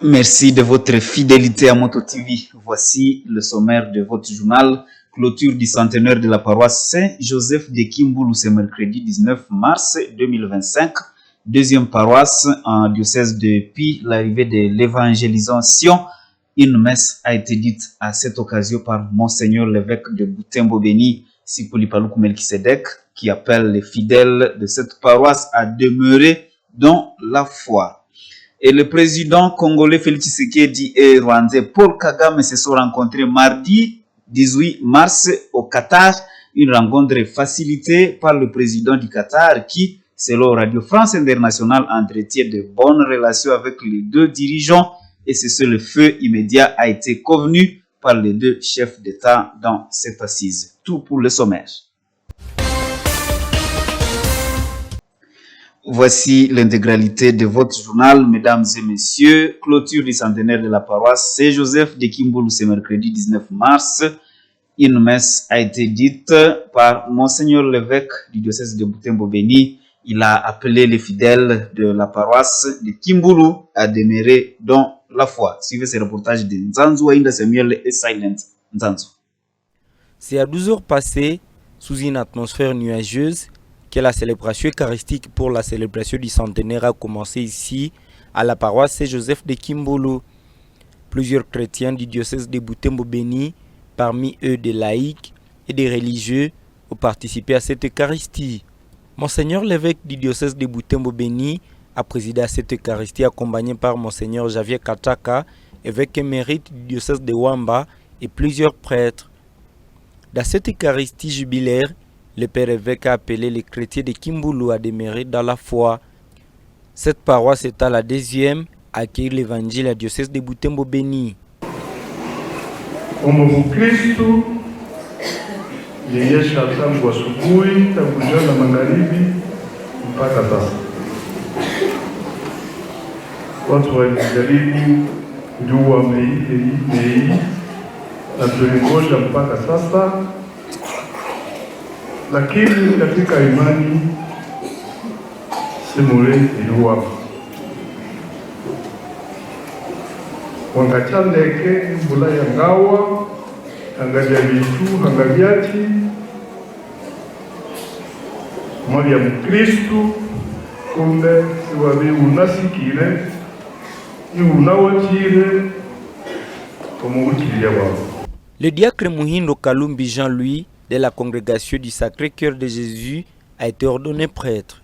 Merci de votre fidélité à Moto TV. Voici le sommaire de votre journal. Clôture du centenaire de la paroisse Saint-Joseph de Kimboulou ce mercredi 19 mars 2025. Deuxième paroisse en diocèse de Pi, l'arrivée de l'évangélisation. Une messe a été dite à cette occasion par Monseigneur l'évêque de Butembo Béni, Sikuli Paluku Melkisedek, qui appelle les fidèles de cette paroisse à demeurer dans la foi. Et le président congolais Félix Tshisekedi et rwandais Paul Kagame se sont rencontrés mardi 18 mars au Qatar. Une rencontre facilitée par le président du Qatar qui, selon Radio France Internationale, entretient de bonnes relations avec les deux dirigeants. Et c'est ce le feu immédiat a été convenu par les deux chefs d'État dans cette assise. Tout pour le sommaire. Voici l'intégralité de votre journal, mesdames et messieurs. Clôture du centenaire de la paroisse Saint-Joseph de Kimboulou ce mercredi 19 mars. Une messe a été dite par Monseigneur l'évêque du diocèse de Butembo Béni. Il a appelé les fidèles de la paroisse de Kimboulou à demeurer dans la foi. Suivez ce reportage de Nzanzu Ainda Samuel et Silent Nzanzu. C'est à 12 heures passées, sous une atmosphère nuageuse, que la célébration eucharistique pour la célébration du centenaire a commencé ici, à la paroisse Saint-Joseph de Kimboulou. Plusieurs chrétiens du diocèse de Butembo Béni, parmi eux des laïcs et des religieux, ont participé à cette Eucharistie. Monseigneur l'évêque du diocèse de Butembo Béni a présidé à cette Eucharistie accompagné par Monseigneur Javier Kataka, évêque émérite du diocèse de Wamba, et plusieurs prêtres. Dans cette Eucharistie jubilaire, le père évêque a appelé les chrétiens de Kimboulou à demeurer dans la foi. Cette paroisse est à la deuxième à accueillir l'évangile à diocèse de Butembo Béni. Mungu Kristu yeyesha tangu asubuhi, tangu jioni na magharibi mpaka sasa. Watu walijaribu jua mei na tulingoja mpaka sasa, lakini katika imani simule iliwapa wangachandeke mbula ya ngawa angalia vitu hangaliati mwali ya Mkristu kumbe siwabi unasikile ni unawachile kumuutilia wao. Le diacre Muhindo Kalumbi Jean-Louis de la congrégation du Sacré-Cœur de Jésus a été ordonné prêtre.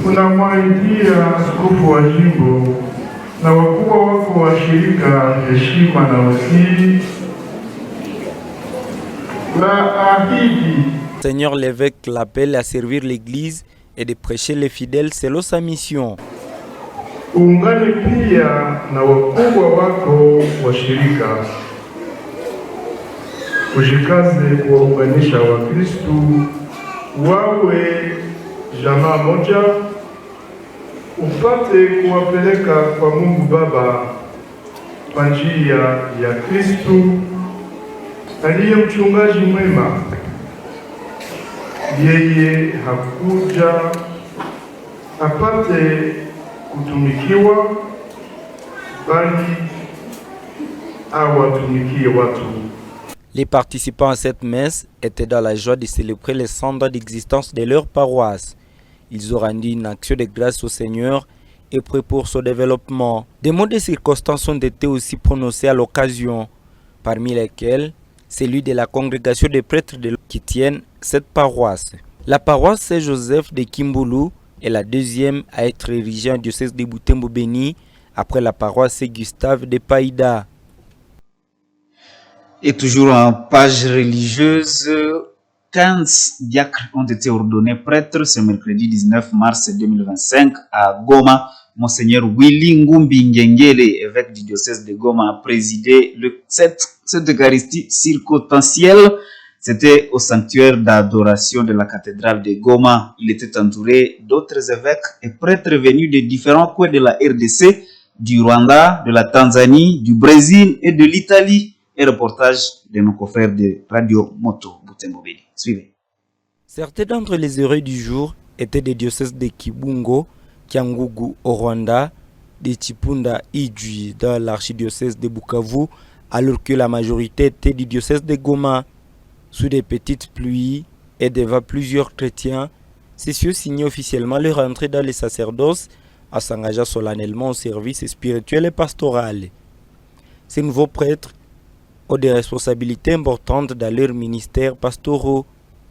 Unamwaidia askofu wa jimbo na wakubwa wako wa shirika heshima na wasii na ahidi. Seigneur l'évêque l'appelle à servir l'Église et de prêcher les fidèles selon sa mission. Ungane pia na wakubwa wako wa shirika, ujikaze kuwaunganisha Wakristu wawe jamaa moja, upate kuwapeleka kwa Mungu Baba kwa njia ya Kristu aliye mchungaji mwema. Yeye hakuja apate kutumikiwa, bali awatumikie watu. Les participants à cette messe étaient dans la joie de célébrer les 100 ans d'existence de leur paroisse. Ils ont rendu une action de grâce au Seigneur et prié pour son développement. Des mots de circonstance ont été aussi prononcés à l'occasion, parmi lesquels celui de la congrégation des prêtres qui tiennent cette paroisse. La paroisse Saint-Joseph de Kimboulou est la deuxième à être érigée en diocèse de Butembo Béni après la paroisse Saint-Gustave de Païda. Et toujours en page religieuse, 15 diacres ont été ordonnés prêtres ce mercredi 19 mars 2025 à Goma. Monseigneur Willy Ngumbi Ngengele, évêque du diocèse de Goma, a présidé cette Eucharistie circonstancielle. C'était au sanctuaire d'adoration de la cathédrale de Goma. Il était entouré d'autres évêques et prêtres venus de différents coins de la RDC, du Rwanda, de la Tanzanie, du Brésil et de l'Italie. Et reportage de nos confrères de Radio Moto Butembo Béni. Suivez. Certains d'entre les heureux du jour étaient des diocèses de Kibungo, Kiangugu au Rwanda, de Chipunda Idjui dans l'archidiocèse de Bukavu, alors que la majorité était du diocèse de Goma. Sous des petites pluies et devant plusieurs chrétiens, ces cieux signaient officiellement leur entrée dans les sacerdoces en s'engageant solennellement au service spirituel et pastoral. Ces nouveaux prêtres ont des responsabilités importantes dans leurs ministères pastoraux,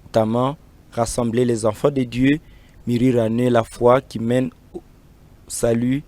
notamment rassembler les enfants de Dieu, mûrir en eux la foi qui mène au salut,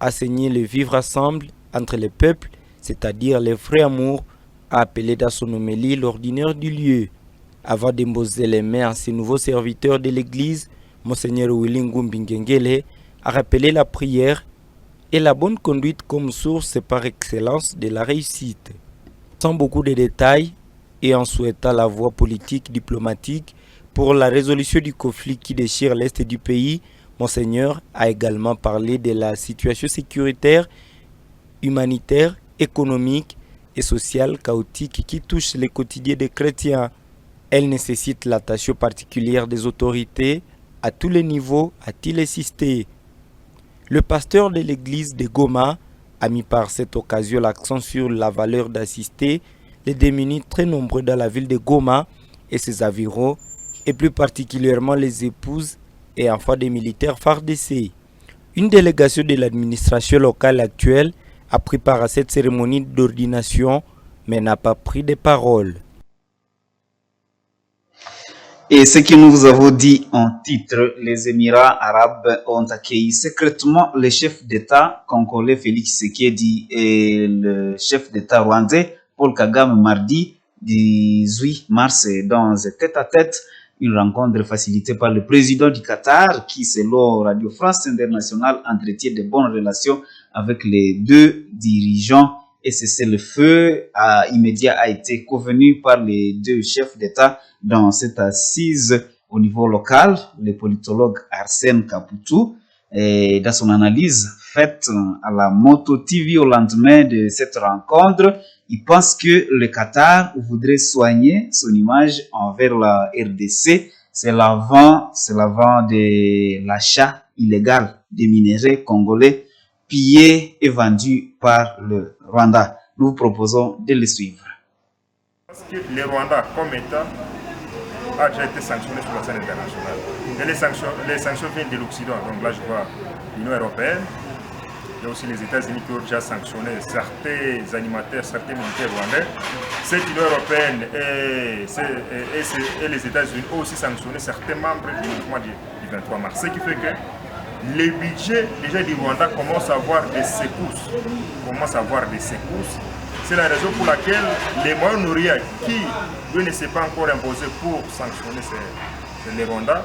enseigner le vivre ensemble entre les peuples, c'est-à-dire les vrais amours, appelé dans son homélie l'ordinaire du lieu. Avant d'imposer les mains à ces nouveaux serviteurs de l'Église, Monseigneur Willingu Mbingengele a rappelé la prière et la bonne conduite comme source par excellence de la réussite. Sans beaucoup de détails et en souhaitant la voie politique diplomatique pour la résolution du conflit qui déchire l'Est du pays, Monseigneur a également parlé de la situation sécuritaire, humanitaire, économique et sociale chaotique qui touche les quotidiens des chrétiens. Elle nécessite l'attention particulière des autorités à tous les niveaux, a-t-il insisté. Le pasteur de l'église de Goma a mis par cette occasion l'accent sur la valeur d'assister les démunis très nombreux dans la ville de Goma et ses environs, et plus particulièrement les épouses et enfants des militaires FARDC. Une délégation de l'administration locale actuelle a pris part à cette cérémonie d'ordination, mais n'a pas pris de parole. Et ce que nous vous avons dit en titre, les Émirats arabes ont accueilli secrètement le chef d'État congolais Félix Tshisekedi et le chef d'État rwandais Paul Kagame mardi 18 mars dans un tête-à-tête, une rencontre facilitée par le président du Qatar qui, selon Radio France Internationale, entretient de bonnes relations avec les deux dirigeants. Et cessez-le-feu immédiat a été convenu par les deux chefs d'État dans cette assise au niveau local. Le politologue Arsène Kaputu, dans son analyse faite à la Moto TV au lendemain de cette rencontre, il pense que le Qatar voudrait soigner son image envers la RDC. C'est l'avant de l'achat illégal des minéraux congolais pillés et vendus par le Rwanda. Nous vous proposons de le suivre. Parce que le Rwanda, comme État, a déjà été sanctionné sur la scène internationale. Et les sanctions viennent de l'Occident. Donc là, je vois l'Union européenne, il y a aussi les États-Unis qui ont déjà sanctionné certains animateurs, certains militaires rwandais. Cette Union européenne et les États-Unis ont aussi sanctionné certains membres du mouvement du 23 mars. Ce qui fait que les budgets déjà du Rwanda commencent à avoir des secousses. C'est la raison pour laquelle les Moyen-Orient, qui ne s'est pas encore imposé pour sanctionner les Rwandais,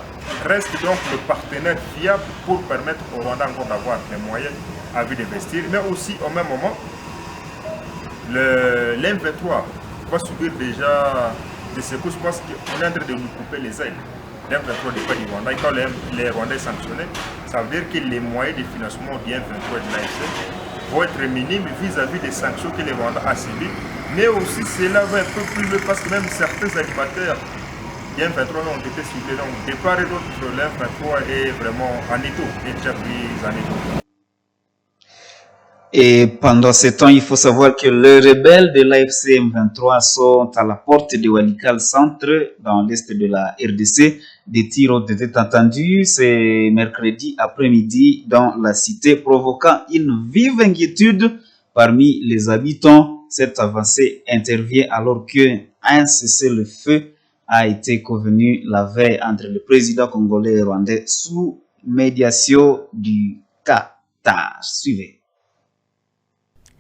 restent donc le partenaire fiable pour permettre au Rwanda encore d'avoir des moyens à vue d'investir. Mais aussi, au même moment, l'M23 va subir déjà des secousses parce qu'on est en train de nous couper les ailes. L'M23 n'est pas du Rwanda. Et quand les Rwandais sont sanctionnés, ça veut dire que les moyens de financement du M23 et de l'AFC vont être minimes vis-à-vis des sanctions que les Rwandais ont subies. Mais aussi, cela va un peu plus loin parce que même certains animateurs du M23 ont été ciblés. Donc, de part et d'autre, l'M23 est vraiment en étau, est déjà pris en étau. Et pendant ce temps, il faut savoir que les rebelles de l'AFC M23 sont à la porte de Walikale Centre, dans l'est de la RDC. Des tirs ont été entendus ce mercredi après-midi dans la cité, provoquant une vive inquiétude parmi les habitants. Cette avancée intervient alors qu'un cessez-le-feu a été convenu la veille entre le président congolais et rwandais sous médiation du Qatar. Suivez.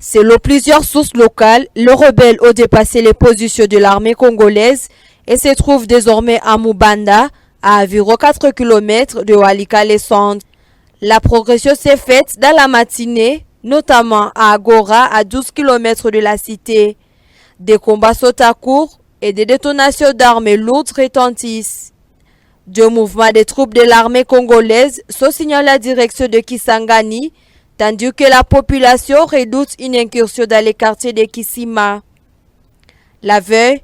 Selon plusieurs sources locales, les rebelles ont dépassé les positions de l'armée congolaise et se trouvent désormais à Mubanda, à environ 4 km de Walikale Centre. La progression s'est faite dans la matinée, notamment à Agora, à 12 km de la cité. Des combats sont à court et des détonations d'armes lourdes retentissent. Deux mouvements des troupes de l'armée congolaise sont signalés à la direction de Kisangani, tandis que la population redoute une incursion dans les quartiers de Kisima. La veille,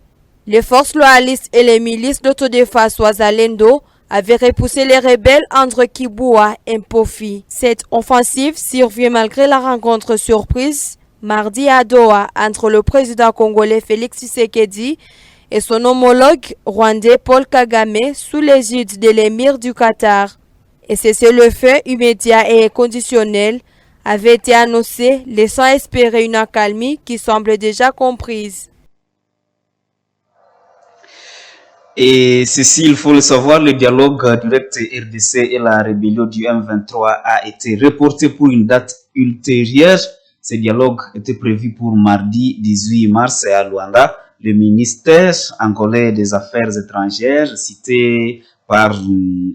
les forces loyalistes et les milices d'autodéfense Wazalendo avait repoussé les rebelles entre Kiboua et Mpofi. Cette offensive survient malgré la rencontre surprise mardi à Doha entre le président congolais Félix Tshisekedi et son homologue rwandais Paul Kagame sous l'égide de l'émir du Qatar. Et c'est le feu immédiat et inconditionnel avait été annoncé, laissant espérer une accalmie qui semble déjà comprise. Et ceci, il faut le savoir, le dialogue direct RDC et la rébellion du M23 a été reporté pour une date ultérieure. Ce dialogue était prévu pour mardi 18 mars à Luanda. Le ministère angolais des Affaires étrangères, cité par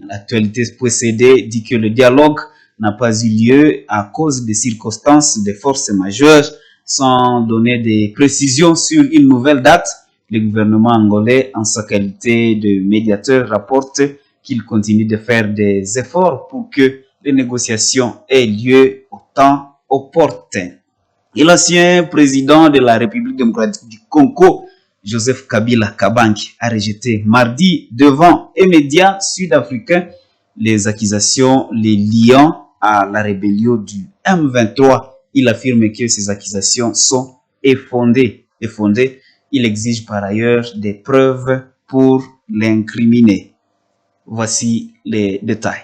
l'actualité.cd, dit que le dialogue n'a pas eu lieu à cause des circonstances de force majeure. Sans donner des précisions sur une nouvelle date, le gouvernement angolais, en sa qualité de médiateur, rapporte qu'il continue de faire des efforts pour que les négociations aient lieu au temps opportun. Et l'ancien président de la République démocratique du Congo, Joseph Kabila Kabange, a rejeté mardi devant les médias sud-africains les accusations les liant à la rébellion du M23. Il affirme que ces accusations sont effondées. Il exige par ailleurs des preuves pour l'incriminer. Voici les détails.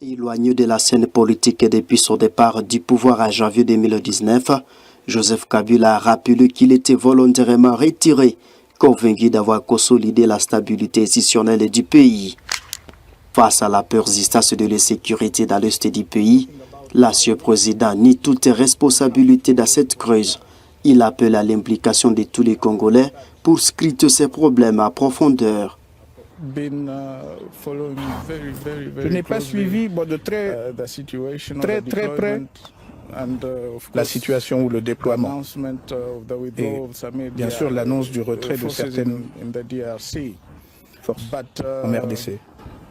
Éloigné de la scène politique depuis son départ du pouvoir en janvier 2019, Joseph Kabila a rappelé qu'il était volontairement retiré, convaincu d'avoir consolidé la stabilité institutionnelle du pays. Face à la persistance de l'insécurité dans l'est du pays, l'ancien président nie toute responsabilité dans cette crise. Il appelle à l'implication de tous les Congolais pour scruter ces problèmes à profondeur. Je n'ai pas suivi de très près la situation ou le déploiement et bien sûr l'annonce du retrait de certaines forces en RDC.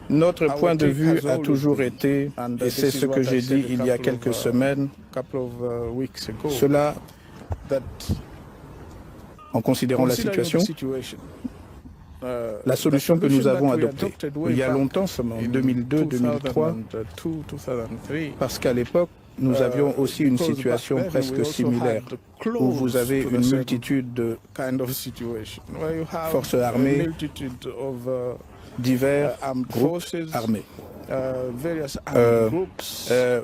Notre point de vue a toujours été, et c'est ce que j'ai dit il y a quelques semaines, cela, en considérant la situation, la solution que nous avons adoptée il y a longtemps, en 2002-2003, parce qu'à l'époque, nous avions aussi une situation presque similaire, où vous avez une multitude de forces armées, divers groupes armés.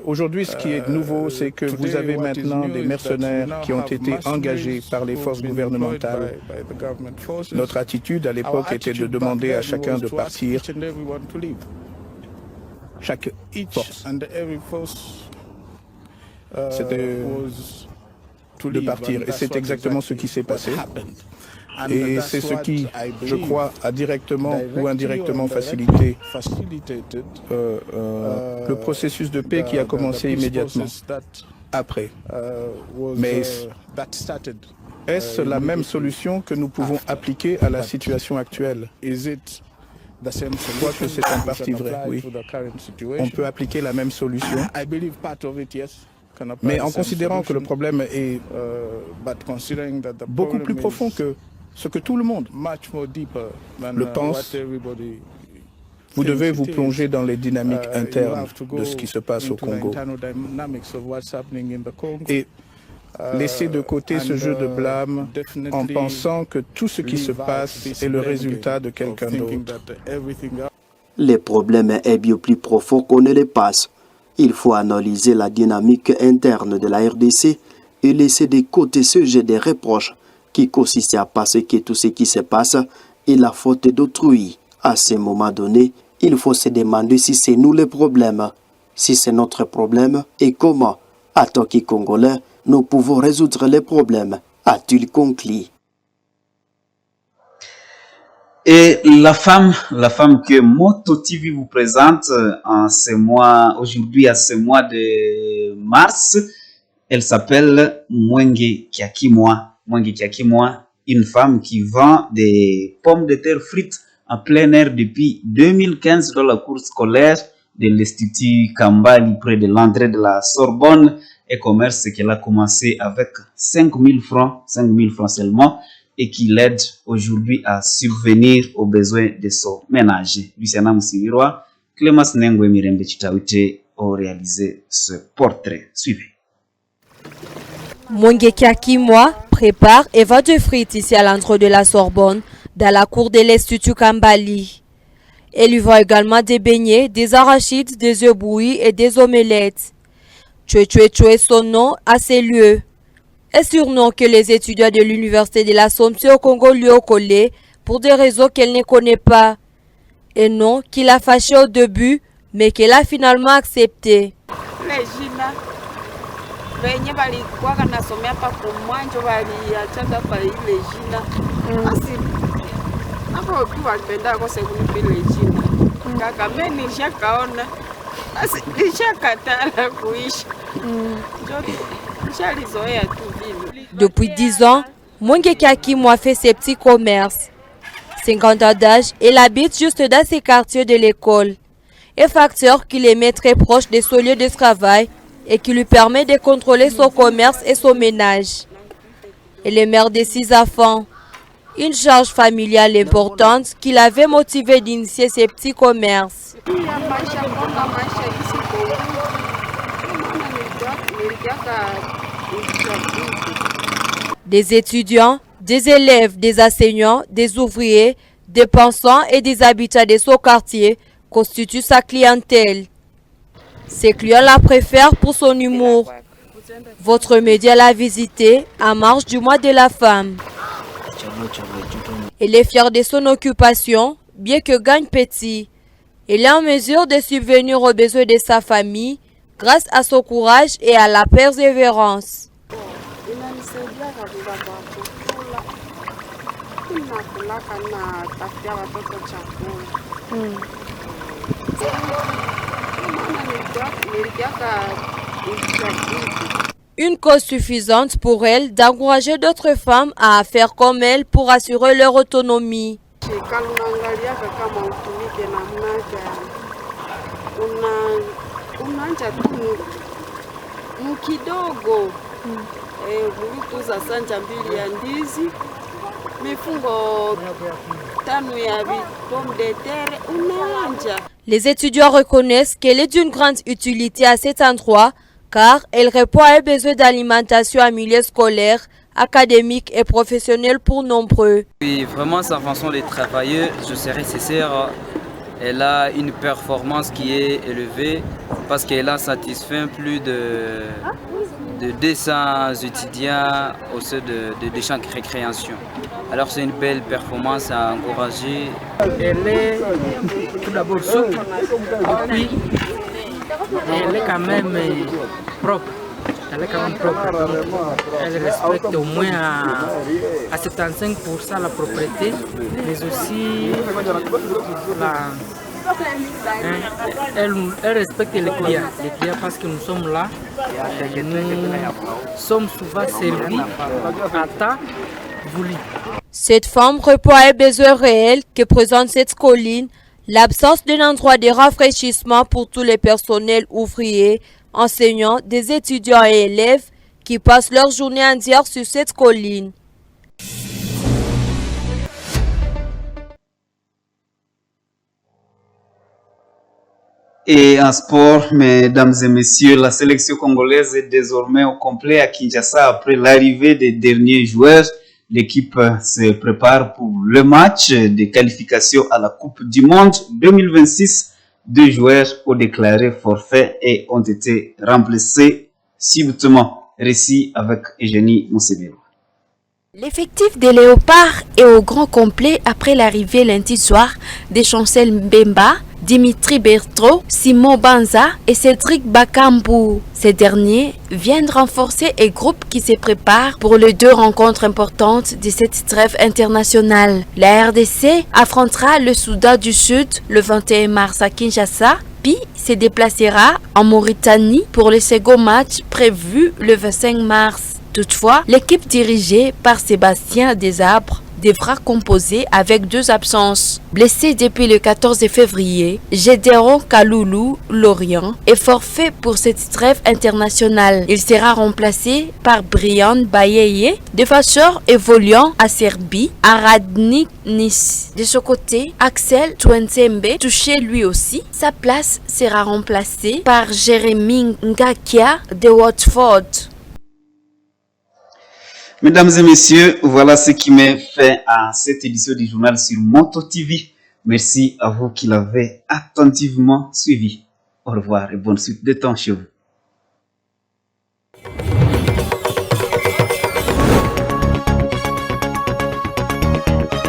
Aujourd'hui, ce qui est nouveau, c'est que vous avez maintenant des mercenaires qui ont été engagés par les forces gouvernementales. Notre attitude à l'époque était de demander à chacun de partir, chaque force. C'était de partir, et c'est exactement ce qui s'est passé. Et c'est ce qui, je crois, a directement ou indirectement facilité le processus de paix qui a commencé immédiatement après. Mais est-ce la même solution que nous pouvons appliquer à la situation actuelle? Je crois que c'est en partie vrai, oui. On peut appliquer la même solution. Mais en considérant que le problème est beaucoup plus profond que ce que tout le monde le pense, vous devez vous plonger dans les dynamiques internes de ce qui se passe au Congo et laisser de côté ce jeu de blâme en pensant que tout ce qui se passe est le résultat de quelqu'un d'autre. Les problèmes est bien plus profond qu'on ne les passe. Il faut analyser la dynamique interne de la RDC et laisser de côté ce jeu de reproches qui consiste à penser que tout ce qui se passe est la faute d'autrui. À ce moment donné, il faut se demander si c'est nous le problème, si c'est notre problème et comment, en tant que Congolais, nous pouvons résoudre les problèmes, a-t-il conclu. Et la femme que Moto TV vous présente en ce mois, aujourd'hui à ce mois de mars, elle s'appelle Mwenge Kiakimwa. Mwenge Kiakimwa, une femme qui vend des pommes de terre frites en plein air depuis 2015 dans la cour scolaire de l'Institut Kambali près de l'entrée de la Sorbonne, et commerce qu'elle a commencé avec 5 000 francs seulement. et qui l'aide aujourd'hui à subvenir aux besoins de son ménage. Luciana Moussirwa, Clémence Nengwe Mirembe Chitawite ont réalisé ce portrait. Suivez. Mongeki Akimwa prépare et va de frites ici à l'entrée de la Sorbonne, dans la cour de l'Institut Kambali. Elle lui vend également des beignets, des arachides, des œufs bouillis et des omelettes. Tchoué est son nom à ces lieux. Un surnom que les étudiants de l'Université de l'Assomption au Congo lui ont collé pour des raisons qu'elle ne connaît pas. Un nom qui l'a fâché au début, mais qu'elle a finalement accepté. Venye balikuwa kanasomea hapa kumwanjo waliachanga hapa ile jina. Basi hapo tu walipenda kwa sababu ile jina. Kaka mimi nishakaona. Basi nishakatala kuishi. Nishalizoea tu vile. Depuis 10 ans, Mongeki Akimwa fait ses petits commerces. 50 ans d'âge, elle habite juste dans ces quartiers de l'école. Un facteur qui les met très proche de son lieu de travail et qui lui permet de contrôler son commerce et son ménage. Elle est mère de 6 enfants. Une charge familiale importante qui l'avait motivée d'initier ses petits commerces. Des étudiants, des élèves, des enseignants, des ouvriers, des pensants et des habitants de son quartier constituent sa clientèle. Ses clients la préfèrent pour son humour. Votre média l'a visité en marge du mois de la femme. Elle est fière de son occupation, bien que gagne petit. Elle est en mesure de subvenir aux besoins de sa famille grâce à son courage et à la persévérance. Une cause suffisante pour elle d'encourager d'autres femmes à faire comme elle pour assurer leur autonomie. Les étudiants reconnaissent qu'elle est d'une grande utilité à cet endroit car elle répond à un besoin d'alimentation en milieu scolaire, académique et professionnel pour nombreux. Oui, vraiment sa façon de travailler, je serais sincère, elle a une performance qui est élevée parce qu'elle a satisfait plus de 200 étudiants au sein de champs de récréation. Alors c'est une belle performance à encourager. Elle est tout d'abord souple et puis elle est quand même propre. Elle est quand même propre. Elle respecte au moins à 75% la propreté, mais aussi elle respecte les clients parce que nous sommes là, nous sommes souvent servis à temps voulu. Cette femme répond à un besoin réel que présente cette colline, l'absence d'un endroit de rafraîchissement pour tous les personnels ouvriers, enseignants, des étudiants et élèves qui passent leur journée entière sur cette colline. Et en sport, mesdames et messieurs, la sélection congolaise est désormais au complet à Kinshasa après l'arrivée des derniers joueurs. L'équipe se prépare pour le match de qualification à la Coupe du Monde 2026. 2 joueurs ont déclaré forfait et ont été remplacés subitement. Récit avec Eugénie Moussebero. L'effectif des Léopards est au grand complet après l'arrivée lundi soir de Chancel Mbemba, Dimitri Berthaud, Simon Banza et Cédric Bakambu. Ces derniers viennent renforcer un groupe qui se prépare pour les 2 rencontres importantes de cette trêve internationale. La RDC affrontera le Soudan du Sud le 21 mars à Kinshasa, puis se déplacera en Mauritanie pour le second match prévu le 25 mars. Toutefois, l'équipe dirigée par Sébastien Desabres devra composer avec 2 absences. Blessé depuis le 14 février, Gédéon Kaloulou Lorient est forfait pour cette trêve internationale. Il sera remplacé par Brian Bayeye, défenseur évoluant à Serbie, à Radnik Nice. De ce côté, Axel Twensembe, touché lui aussi, sa place sera remplacée par Jérémy Ngakia de Watford. Mesdames et messieurs, voilà ce qui met fin à cette édition du journal sur Moto TV. Merci à vous qui l'avez attentivement suivi. Au revoir et bonne suite de temps chez vous.